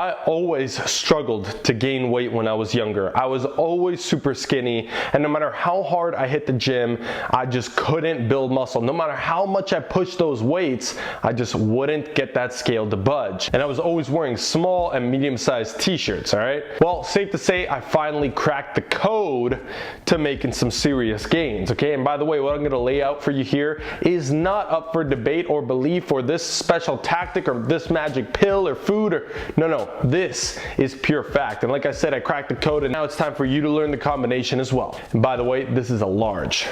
I always struggled to gain weight when I was younger. I was always super skinny, and no matter how hard I hit the gym, I just couldn't build muscle. No matter how much I pushed those weights, I just wouldn't get that scale to budge. And I was always wearing small and medium-sized t-shirts, all right? Well, safe to say, I finally cracked the code to making some serious gains, okay? And by the way, what I'm gonna lay out for you here is not up for debate or belief or this special tactic or this magic pill or food or no, this is pure fact. And like I said, I cracked the code, and now it's time for you to learn the combination as well. And by the way, this is a large.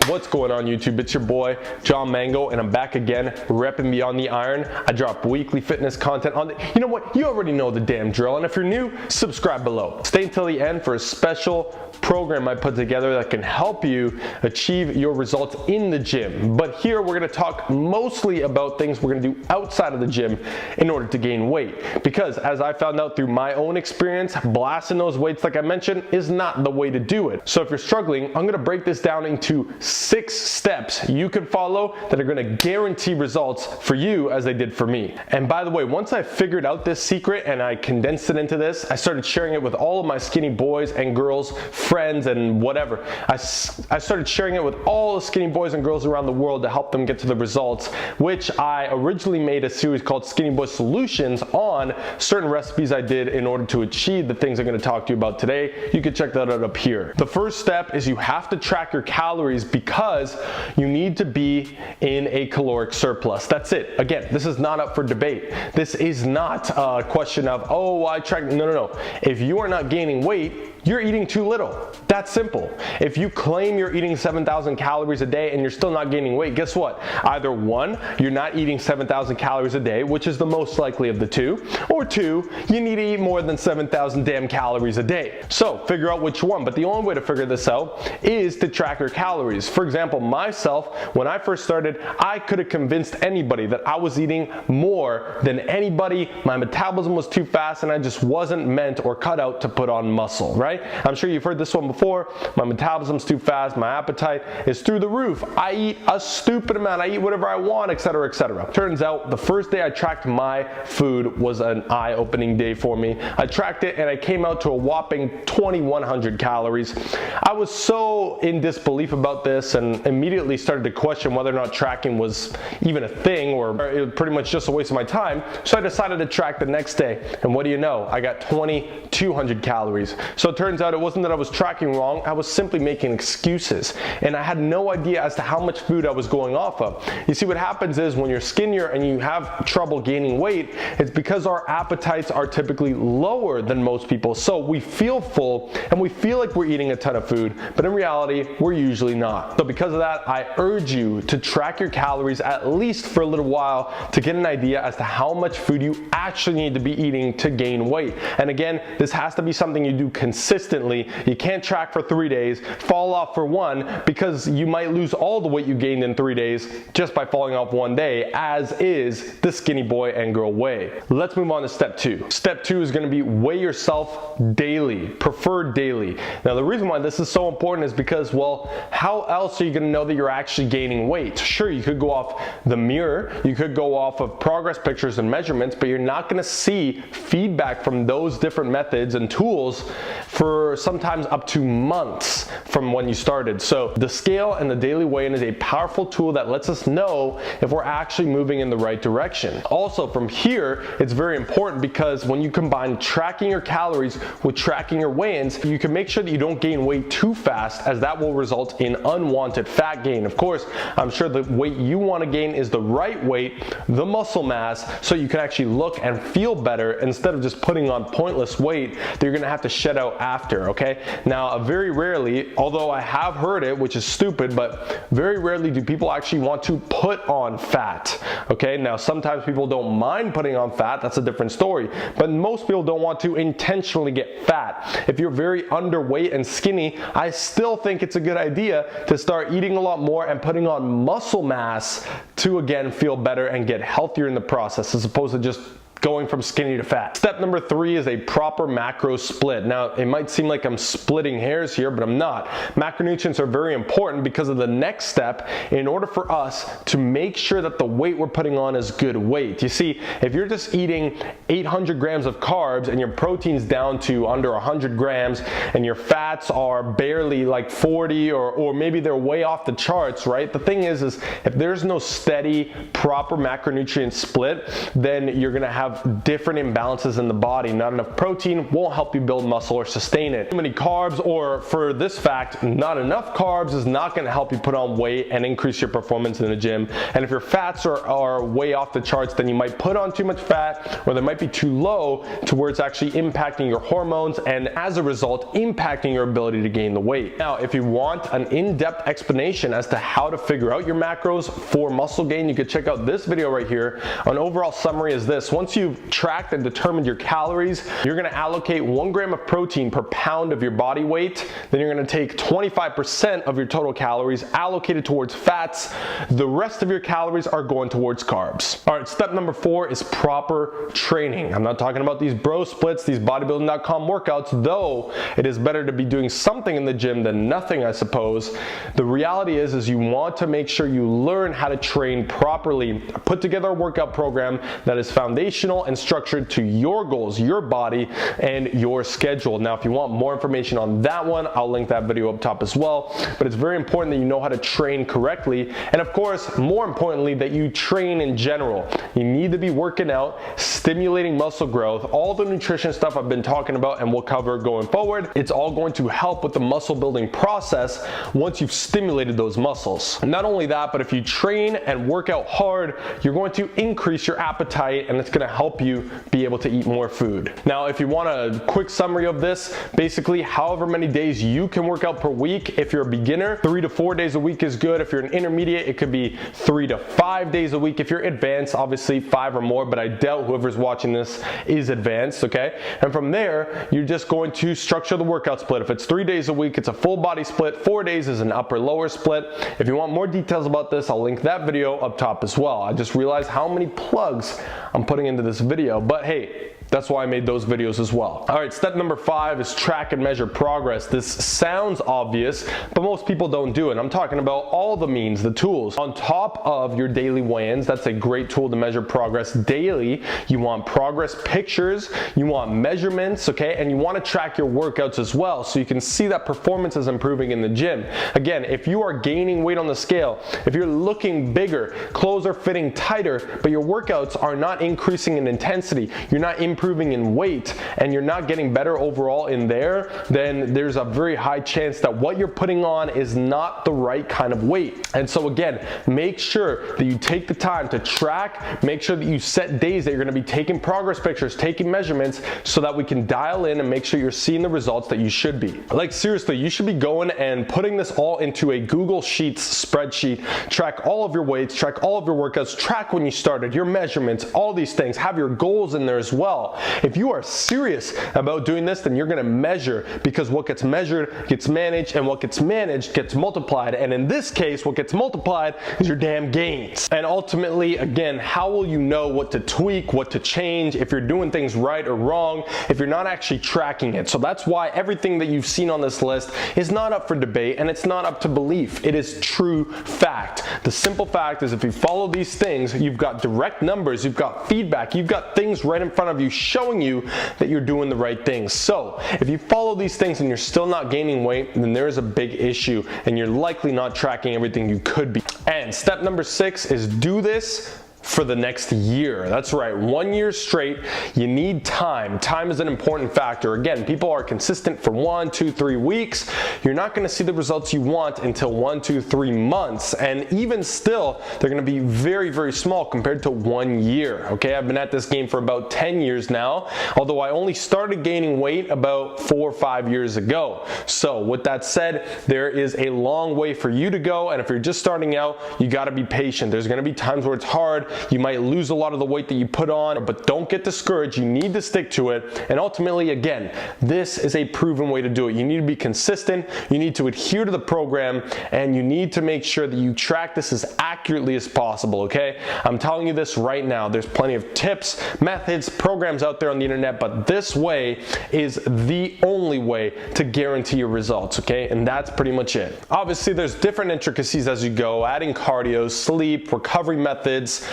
What's going on YouTube? It's your boy John Mango, and I'm back again repping Beyond the Iron. I drop weekly fitness content on you know what, you already know the damn drill, and if you're new, subscribe below. Stay until the end for a special program I put together that can help you achieve your results in the gym. But here we're going to talk mostly about things we're going to do outside of the gym in order to gain weight, because as I found out through my own experience, blasting those weights like I mentioned is not the way to do it. So if you're struggling, I'm going to break this down into 6 steps you can follow that are going to guarantee results for you as they did for me. And by the way, once I figured out this secret and I condensed it into this, I started sharing it with all of my skinny boys and girls, friends and whatever. I started sharing it with all the skinny boys and girls around the world to help them get to the results, which I originally made a series called Skinny Boy Solutions on certain recipes I did in order to achieve the things I'm going to talk to you about today. You can check that out up here. The first step is you have to track your calories because you need to be in a caloric surplus. That's it. Again, this is not up for debate. This is not a question of, oh, I track. No. If you are not gaining weight, you're eating too little. That's simple. If you claim you're eating 7,000 calories a day and you're still not gaining weight, guess what? Either 1, you're not eating 7,000 calories a day, which is the most likely of the 2, or 2, you need to eat more than 7,000 damn calories a day. So figure out which one, but the only way to figure this out is to track your calories. For example, myself, when I first started, I could have convinced anybody that I was eating more than anybody. My metabolism was too fast and I just wasn't meant or cut out to put on muscle, right? I'm sure you've heard this one before. My metabolism's too fast, my appetite is through the roof. I eat a stupid amount, I eat whatever I want, etc., etc. Turns out the first day I tracked my food was an eye-opening day for me. I tracked it and I came out to a whopping 2,100 calories. I was so in disbelief about this and immediately started to question whether or not tracking was even a thing, or it was pretty much just a waste of my time. So I decided to track the next day, and what do you know? I got 2,200 calories. So it turns out it wasn't that I was tracking wrong, I was simply making excuses, and I had no idea as to how much food I was going off of. You see, what happens is when you're skinnier and you have trouble gaining weight, it's because our appetites are typically lower than most people. So we feel full and we feel like we're eating a ton of food, but in reality, we're usually not. So because of that, I urge you to track your calories at least for a little while to get an idea as to how much food you actually need to be eating to gain weight. And again, this has to be something you do consistently. You can't track for 3 days, fall off for 1, because you might lose all the weight you gained in 3 days just by falling off 1 day, as is the skinny boy and girl way. Let's move on to step 2. Step 2 is going to be weigh yourself daily, preferred daily. Now the reason why this is so important is because, well, how else are you going to know that you're actually gaining weight? Sure, you could go off the mirror, you could go off of progress pictures and measurements, but you're not going to see feedback from those different methods and tools for sometimes up to months from when you started. So the scale and the daily weigh-in is a powerful tool that lets us know if we're actually moving in the right direction. Also from here, it's very important because when you combine tracking your calories with tracking your weigh-ins, you can make sure that you don't gain weight too fast, as that will result in unwanted fat gain. Of course, I'm sure the weight you want to gain is the right weight, the muscle mass, so you can actually look and feel better instead of just putting on pointless weight that you're going to have to shed out after, okay? Now, very rarely, although I have heard it, which is stupid, but very rarely do people actually want to put on fat, okay? Now, sometimes people don't mind putting on fat, that's a different story, but most people don't want to intentionally get fat. If you're very underweight and skinny, I still think it's a good idea to start eating a lot more and putting on muscle mass to, again, feel better and get healthier in the process, as opposed to just going from skinny to fat. Step number 3 is a proper macro split. Now, it might seem like I'm splitting hairs here, but I'm not. Macronutrients are very important because of the next step in order for us to make sure that the weight we're putting on is good weight. You see, if you're just eating 800 grams of carbs and your protein's down to under 100 grams and your fats are barely like 40 or maybe they're way off the charts, right? The thing is if there's no steady, proper macronutrient split, then you're gonna have different imbalances in the body. Not enough protein won't help you build muscle or sustain it. Too many carbs, or for this fact, not enough carbs is not gonna help you put on weight and increase your performance in the gym. And if your fats are way off the charts, then you might put on too much fat, or they might be too low to where it's actually impacting your hormones and as a result impacting your ability to gain the weight. Now, if you want an in-depth explanation as to how to figure out your macros for muscle gain, you could check out this video right here. An overall summary is this: once you've tracked and determined your calories, you're gonna allocate 1 gram of protein per pound of your body weight. Then you're gonna take 25% of your total calories allocated towards fats. The rest of your calories are going towards carbs. All right, step number 4 is proper training. I'm not talking about these bro splits, these bodybuilding.com workouts, though it is better to be doing something in the gym than nothing, I suppose. The reality is you want to make sure you learn how to train properly. Put together a workout program that is foundational and structured to your goals, your body, and your schedule. Now, if you want more information on that one, I'll link that video up top as well. But it's very important that you know how to train correctly. And of course, more importantly, that you train in general. You need to be working out, stimulating muscle growth, all the nutrition stuff I've been talking about and we'll cover going forward. It's all going to help with the muscle building process once you've stimulated those muscles. Not only that, but if you train and work out hard, you're going to increase your appetite and it's going to help you be able to eat more food. Now, if you want a quick summary of this, basically however many days you can work out per week. If you're a beginner, 3 to 4 days a week is good. If you're an intermediate, it could be 3 to 5 days a week. If you're advanced, obviously 5 or more, but I doubt whoever's watching this is advanced, okay? And from there, you're just going to structure the workout split. If it's 3 days a week, it's a full body split. 4 days is an upper lower split. If you want more details about this, I'll link that video up top as well. I just realized how many plugs I'm putting into this video, but hey, that's why I made those videos as well. All right, step number 5 is track and measure progress. This sounds obvious, but most people don't do it. I'm talking about all the means, the tools. On top of your daily weigh-ins, that's a great tool to measure progress daily. You want progress pictures, you want measurements, okay? And you want to track your workouts as well so you can see that performance is improving in the gym. Again, if you are gaining weight on the scale, if you're looking bigger, clothes are fitting tighter, but your workouts are not increasing in intensity, you're not improving in weight, and you're not getting better overall in there, then there's a very high chance that what you're putting on is not the right kind of weight. And so again, make sure that you take the time to track, make sure that you set days that you're gonna be taking progress pictures, taking measurements, so that we can dial in and make sure you're seeing the results that you should be. Like seriously, you should be going and putting this all into a Google Sheets spreadsheet, track all of your weights, track all of your workouts, track when you started, your measurements, all these things, have your goals in there as well. If you are serious about doing this, then you're gonna measure, because what gets measured gets managed, and what gets managed gets multiplied. And in this case, what gets multiplied is your damn gains. And ultimately, again, how will you know what to tweak, what to change, if you're doing things right or wrong, if you're not actually tracking it? So that's why everything that you've seen on this list is not up for debate and it's not up to belief. It is true fact. The simple fact is if you follow these things, you've got direct numbers, you've got feedback, you've got things right in front of you showing you that you're doing the right things. So if you follow these things and you're still not gaining weight, then there is a big issue and you're likely not tracking everything you could be. And step number 6 is do this for the next year. That's right, 1 year straight. You need time. Time is an important factor. Again, people are consistent for 1, 2, 3 weeks. You're not gonna see the results you want until 1, 2, 3 months. And even still, they're gonna be very, very small compared to 1 year. Okay, I've been at this game for about 10 years now, although I only started gaining weight about 4 or 5 years ago. So with that said, there is a long way for you to go. And if you're just starting out, you gotta be patient. There's gonna be times where it's hard. You might lose a lot of the weight that you put on, but don't get discouraged. You need to stick to it. And ultimately, again, this is a proven way to do it. You need to be consistent. You need to adhere to the program, and you need to make sure that you track this as accurately as possible, okay? I'm telling you this right now. There's plenty of tips, methods, programs out there on the internet, but this way is the only way to guarantee your results, okay? And that's pretty much it. Obviously, there's different intricacies as you go, adding cardio, sleep, recovery methods,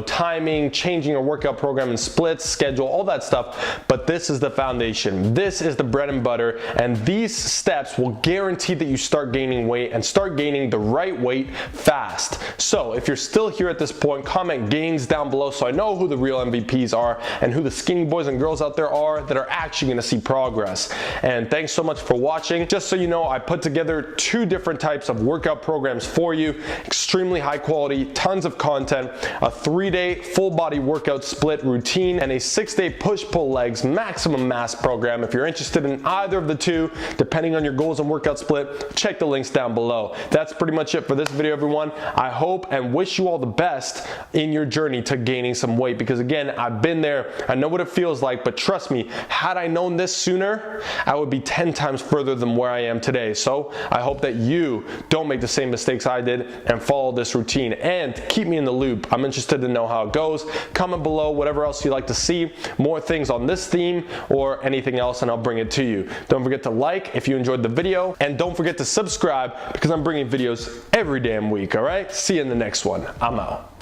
timing, changing your workout program and splits, schedule, all that stuff. But this is the foundation. This is the bread and butter, and these steps will guarantee that you start gaining weight and start gaining the right weight fast. So if you're still here at this point, comment gains down below so I know who the real MVPs are and who the skinny boys and girls out there are that are actually going to see progress. And thanks so much for watching. Just so you know, I put together 2 different types of workout programs for you, extremely high quality, tons of content, a 3-day full body workout split routine, and a 6-day push-pull legs maximum mass program. If you're interested in either of the 2, depending on your goals and workout split, check the links down below. That's pretty much it for this video, everyone. I hope and wish you all the best in your journey to gaining some weight, because again, I've been there. I know what it feels like, but trust me, had I known this sooner, I would be 10 times further than where I am today. So I hope that you don't make the same mistakes I did and follow this routine, and keep me in the loop. I'm interested to know how it goes. Comment below whatever else you'd like to see, more things on this theme or anything else, and I'll bring it to you. Don't forget to like if you enjoyed the video, and don't forget to subscribe because I'm bringing videos every damn week, all right? See you in the next one. I'm out.